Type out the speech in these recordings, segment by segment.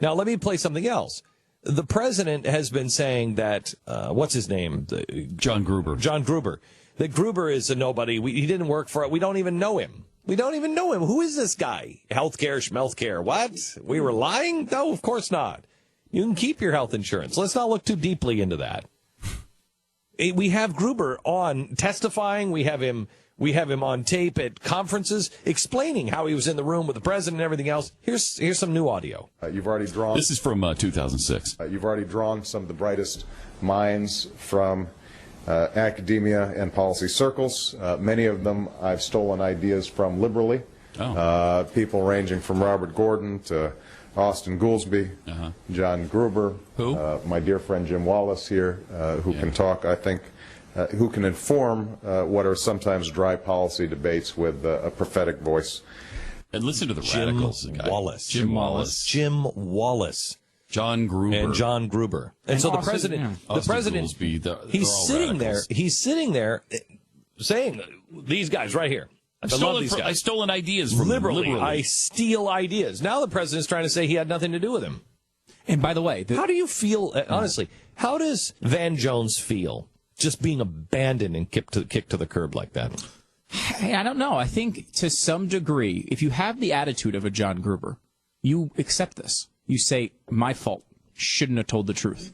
Now, let me play something else. The president has been saying that, what's his name? John Gruber. John Gruber. That Gruber is a nobody. He didn't work for it. We don't even know him. We don't even know him. Who is this guy? Healthcare, schmelthcare. What? We were lying? No, of course not. You can keep your health insurance. Let's not look too deeply into that. We have Gruber on testifying. We have him on tape at conferences explaining how he was in the room with the president and everything else. Here's some new audio. You've already drawn. This is from 2006. You've already drawn some of the brightest minds from academia and policy circles. Many of them I've stolen ideas from liberally. People ranging from Robert Gordon to Austin Goolsbee, John Gruber, my dear friend Jim Wallace here, who can talk, I think, who can inform what are sometimes dry policy debates with a prophetic voice. And listen to the radicals. Jim Wallace. John Gruber. And John Gruber. And so the president, Goolsbee, he's sitting there saying, these guys right here. I stolen ideas from liberally. I steal ideas. Now the president's trying to say he had nothing to do with him. And by the way, how do you feel, honestly, how does Van Jones feel just being abandoned and kicked to the curb like that? Hey, I don't know. I think to some degree, if you have the attitude of a John Gruber, you accept this. You say, my fault. Shouldn't have told the truth.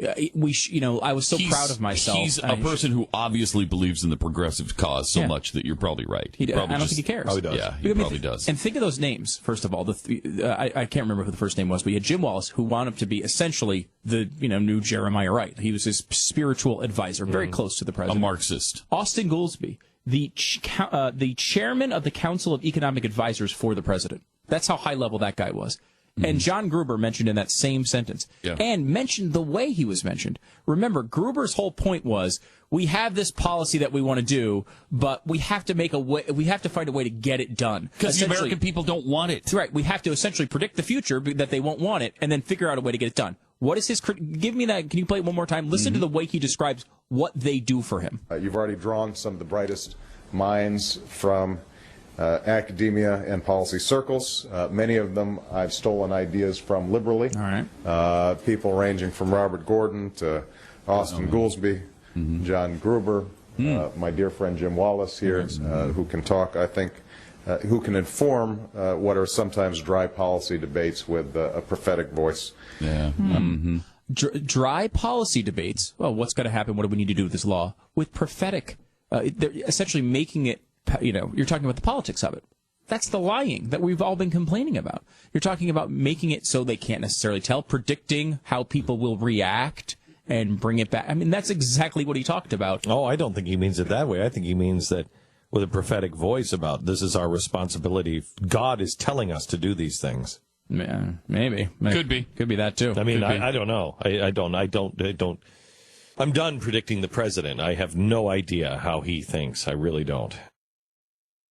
I was so proud of myself. He's a person who obviously believes in the progressive cause so much that you're probably right. I don't think he cares. Oh, he does. Yeah, he probably does. And think of those names, first of all. I can't remember who the first name was, but you had Jim Wallace, who wound up to be essentially the new Jeremiah Wright. He was his spiritual advisor, very close to the president. A Marxist. Austin Goolsbee, the chairman of the Council of Economic Advisors for the president. That's how high level that guy was. And John Gruber mentioned in that same sentence, and mentioned the way he was mentioned. Remember, Gruber's whole point was, we have this policy that we want to do, but we have to find a way to get it done. Because the American people don't want it. Right. We have to essentially predict the future that they won't want it, and then figure out a way to get it done. What is his? Give me that. Can you play it one more time? Listen to the way he describes what they do for him. You've already drawn some of the brightest minds from academia and policy circles. Many of them I've stolen ideas from liberally. All right. People ranging from Robert Gordon to Austin Goolsbee, John Gruber, my dear friend Jim Wallace here, who can talk, I think, who can inform what are sometimes dry policy debates with a prophetic voice. Yeah. Dry policy debates. Well, what's going to happen? What do we need to do with this law? With prophetic, they're essentially making it. You're talking about the politics of it. That's the lying that we've all been complaining about. You're talking about making it so they can't necessarily tell, predicting how people will react and bring it back. I mean, that's exactly what he talked about. Oh, I don't think he means it that way. I think he means that with a prophetic voice about this is our responsibility. God is telling us to do these things. Yeah, maybe. Could be that too. I mean, I don't know. I don't. I'm done predicting the president. I have no idea how he thinks. I really don't.